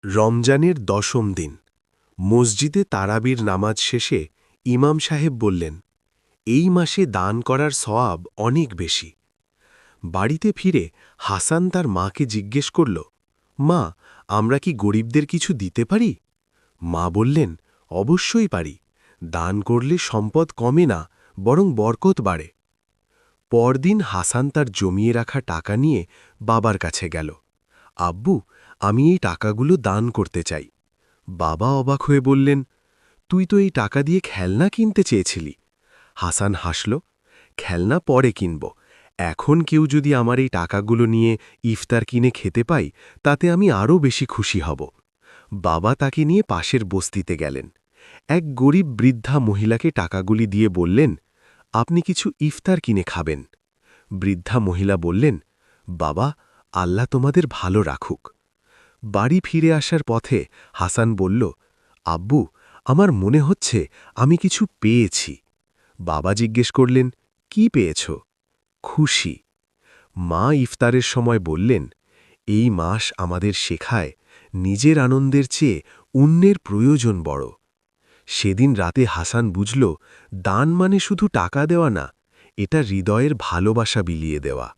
রমজানের দশম দিন মসজিদে তারাবির নামাজ শেষে ইমাম সাহেব বললেন, এই মাসে দান করার সওয়াব অনেক বেশি। বাড়িতে ফিরে হাসান তার মাকে জিজ্ঞেস করল, মা, আমরা কি গরিবদের কিছু দিতে পারি? মা বললেন, অবশ্যই পারি। দান করলে সম্পদ কমে না, বরং বরকত বাড়ে। পরদিন হাসান তার জমিয়ে রাখা টাকা নিয়ে বাবার কাছে গেল। আব্বু, আমি এই টাকাগুলো দান করতে চাই। বাবা অবাক হয়ে বললেন, তুই তো এই টাকা দিয়ে খেলনা কিনতে চেয়েছিলি। হাসান হাসল, খেলনা পরে কিনব, এখন কেউ যদি আমার এই টাকাগুলো নিয়ে ইফতার কিনে খেতে পাই, তাতে আমি আরও বেশি খুশি হব। বাবা তাকে নিয়ে পাশের বস্তিতে গেলেন। এক গরিব বৃদ্ধা মহিলাকে টাকাগুলি দিয়ে বললেন, আপনি কিছু ইফতার কিনে খাবেন। বৃদ্ধা মহিলা বললেন, বাবা, আল্লাহ তোমাদের ভালো রাখুক। বাড়ি ফিরে আসার পথে হাসান বলল, আব্বু, আমার মনে হচ্ছে আমি কিছু পেয়েছি। বাবা জিজ্ঞেস করলেন, কি পেয়েছ? খুশি। মা ইফতারের সময় বললেন, এই মাস আমাদের শেখায় নিজের আনন্দের চেয়ে অন্যের প্রয়োজন বড়। সেদিন রাতে হাসান বুঝল, দান মানে শুধু টাকা দেওয়া না, এটা হৃদয়ের ভালোবাসা বিলিয়ে দেওয়া।